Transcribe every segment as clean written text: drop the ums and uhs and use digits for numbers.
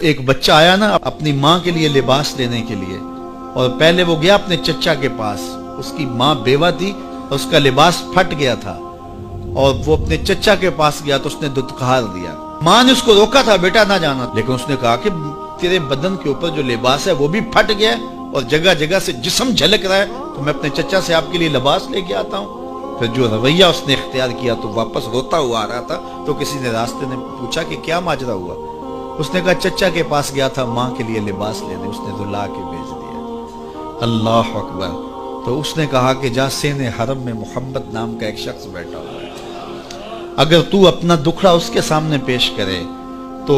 ایک بچہ آیا نا اپنی ماں کے لیے لباس لینے کے لیے، اور پہلے وہ گیا اپنے چچا کے پاس، اس کی ماں بیوہ تھی اور اس کا لباس پھٹ گیا تھا، اور وہ اپنے چچا کے پاس گیا تو اس نے دتکار دیا۔ ماں نے اس کو روکا تھا بیٹا نہ جانا، لیکن اس نے کہا کہ تیرے بدن کے اوپر جو لباس ہے وہ بھی پھٹ گیا ہے اور جگہ جگہ سے جسم جھلک رہا ہے، تو میں اپنے چچا سے آپ کے لیے لباس لے کے آتا ہوں۔ پھر جو رویہ اس نے اختیار کیا تو واپس روتا ہوا آ رہا تھا، تو کسی نے راستے نے پوچھا کہ کیا ماجرا ہوا؟ اس نے کہا چچا کے پاس گیا تھا ماں کے لیے لباس لینے، اس نے تو لا کے بھیج دیا۔ اللہ اکبر۔ تو اس نے کہا کہ جا سین حرم میں محمد نام کا ایک شخص بیٹھا ہوا ہے، اگر تو اپنا دکھڑا اس کے سامنے پیش کرے تو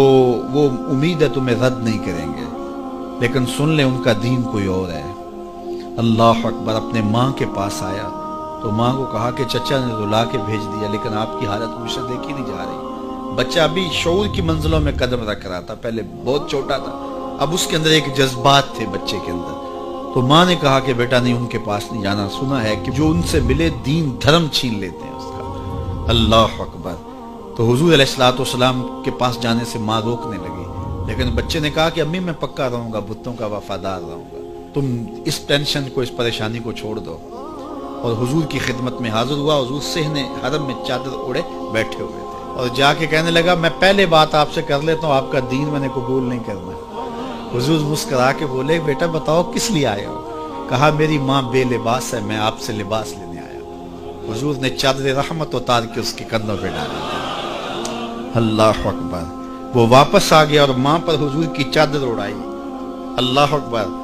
وہ امید ہے تمہیں رد نہیں کریں گے، لیکن سن لے ان کا دین کوئی اور ہے۔ اللہ اکبر۔ اپنے ماں کے پاس آیا تو ماں کو کہا کہ چچا نے تو لا کے بھیج دیا، لیکن آپ کی حالت مجھ سے دیکھی نہیں جا رہی۔ بچہ ابھی شعور کی منزلوں میں قدم رکھ رہا تھا، پہلے بہت چھوٹا تھا، اب اس کے اندر ایک جذبات تھے بچے کے اندر۔ تو ماں نے کہا کہ بیٹا نہیں، ان کے پاس نہیں جانا، سنا ہے کہ جو ان سے ملے دین دھرم چھین لیتے ہیں اس کا۔ اللہ اکبر۔ تو حضور علیہ الصلوۃ والسلام کے پاس جانے سے ماں روکنے لگی، لیکن بچے نے کہا کہ امی میں پکا رہوں گا، بتوں کا وفادار رہوں گا، تم اس ٹینشن کو، اس پریشانی کو چھوڑ دو۔ اور حضور کی خدمت میں حاضر ہوا۔ حضور صحن حرم میں چادر اوڑے بیٹھے ہوئے تھے، اور جا کے کہنے لگا میں پہلے بات آپ سے کر لیتا ہوں، آپ کا دین میں نے قبول نہیں کرنا۔ حضور مسکرا کے بولے بیٹا بتاؤ کس لیے آئے ہو؟ کہا میری ماں بے لباس ہے، میں آپ سے لباس لینے آیا ہوں۔ حضور نے چادر رحمت اتار کے اس کے کندھوں پہ ڈالا۔ اللہ اکبر۔ وہ واپس آ گیا اور ماں پر حضور کی چادر اڑائی۔ اللہ اکبر۔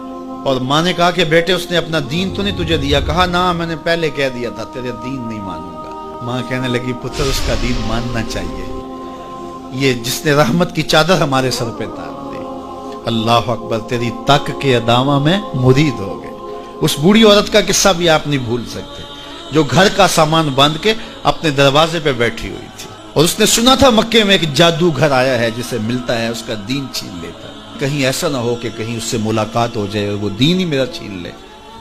اور ماں نے کہا کہ بیٹے اس نے اپنا دین تو نہیں تجھے دیا؟ کہا نہ، میں نے پہلے کہہ دیا تھا تیرے دین نہیں مانوں گا۔ ماں کہنے لگی پتر اس کا دین ماننا چاہیے، یہ جس نے رحمت کی چادر ہمارے سر پہ ڈال دی۔ اللہ اکبر۔ تیری تک کے ادامہ میں مرید ہو گئے۔ اس بوڑھی عورت کا قصہ بھی آپ نہیں بھول سکتے، جو گھر کا سامان باندھ کے اپنے دروازے پہ بیٹھی ہوئی تھی، اور اس نے سنا تھا مکے میں ایک جادوگر آیا ہے جسے ملتا ہے اس کا دین چھین لیتا ہے، کہیں ایسا نہ ہو کہ کہیں اس سے ملاقات ہو جائے اور وہ دین ہی میرا چھین لے،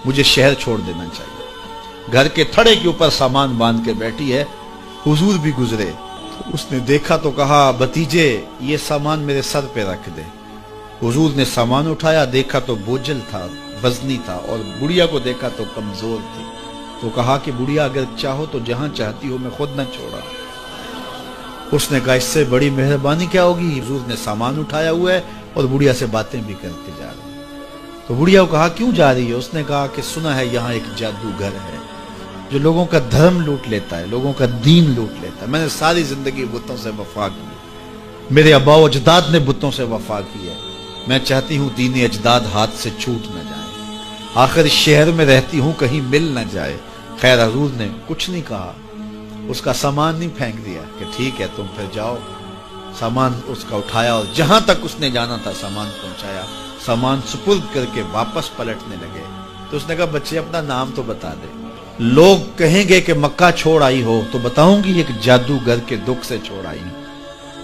مجھے شہر چھوڑ دینا چاہیے۔ گھر کے تھڑے کے اوپر سامان باندھ کے بیٹھی ہے۔ حضور بھی گزرے، اس نے دیکھا تو کہا بھتیجے یہ سامان میرے سر پہ رکھ دے۔ حضور نے سامان اٹھایا، دیکھا تو بوجھل تھا، وزنی تھا، اور بڑھیا کو دیکھا تو کمزور تھی۔ تو کہا کہ بڑھیا اگر چاہو تو جہاں چاہتی ہو، میں خود نہ چھوڑا۔ اس نے کہا اس سے بڑی مہربانی کیا ہوگی؟ حضور نے سامان اٹھایا ہوا ہے اور بڑھیا سے باتیں بھی کرتے جا رہے ہیں۔ تو بڑھیا کو کہا کیوں جا رہی ہے؟ اس نے کہا کہ سنا ہے یہاں ایک جادوگر ہے جو لوگوں کا دھرم لوٹ لیتا ہے، لوگوں کا دین لوٹ لیتا ہے۔ میں نے ساری زندگی بتوں سے وفا کی، میرے آباء و اجداد نے بتوں سے وفا کی ہے، میں چاہتی ہوں دین اجداد ہاتھ سے چھوٹ نہ جائے، آخر اس شہر میں رہتی ہوں کہیں مل نہ جائے۔ خیر حضور نے کچھ نہیں کہا، اس کا سامان نہیں پھینک دیا کہ ٹھیک ہے تم پھر جاؤ۔ سامان اس کا اٹھایا اور جہاں تک اس نے جانا تھا سامان پہنچایا، سامان سپرد کر کے واپس پلٹنے لگے۔ تو اس نے کہا بچے اپنا نام تو بتا دے، لوگ کہیں گے کہ مکہ چھوڑ آئی ہو تو بتاؤں گی ایک جادوگر کے دکھ سے چھوڑ آئی ہوں۔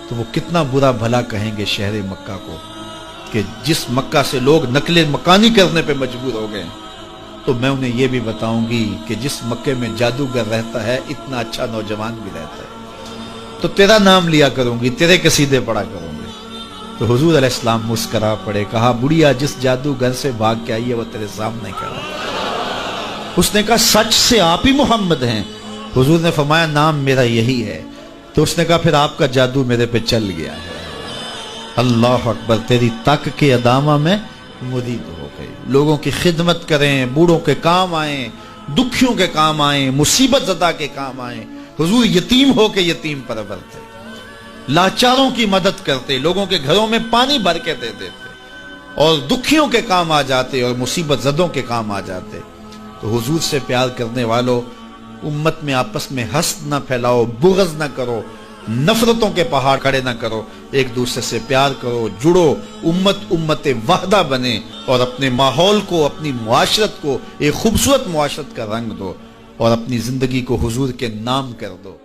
تو وہ کتنا برا بھلا کہیں گے شہر مکہ کو کہ جس مکہ سے لوگ نقل مکانی کرنے پہ مجبور ہو گئے، تو میں انہیں یہ بھی بتاؤں گی کہ جس مکے میں جادوگر رہتا ہے اتنا اچھا نوجوان بھی رہتا ہے، تو تیرا نام لیا کروں گی، تیرے قصیدے پڑھا کروں گی۔ تو حضور علیہ السلام مسکرا پڑے، کہا بڑھیا جس جادوگر سے بھاگ کے آئی ہے وہ تیرے سامنے کھڑا ہے۔ اس نے کہا سچ سے آپ ہی محمد ہیں؟ حضور نے فرمایا نام میرا یہی ہے۔ تو اس نے کہا پھر آپ کا جادو میرے پہ چل گیا ہے۔ اللہ اکبر۔ تیری تک کے ادامہ میں مرید ہو گئے، لوگوں کی خدمت کریں، بوڑھوں کے کام آئیں، دکھیوں کے کام آئیں، مصیبت زدہ کے کام آئیں۔ حضور یتیم ہو کے یتیم پرور تھے، لاچاروں کی مدد کرتے، لوگوں کے گھروں میں پانی بھر کے دے دیتے، اور دکھیوں کے کام آ جاتے اور مصیبت زدوں کے کام آ جاتے۔ تو حضور سے پیار کرنے والوں، امت میں آپس میں حسد نہ پھیلاؤ، بغض نہ کرو، نفرتوں کے پہاڑ کھڑے نہ کرو، ایک دوسرے سے پیار کرو، جڑو، امت وحدہ بنے، اور اپنے ماحول کو، اپنی معاشرت کو ایک خوبصورت معاشرت کا رنگ دو، اور اپنی زندگی کو حضور کے نام کر دو۔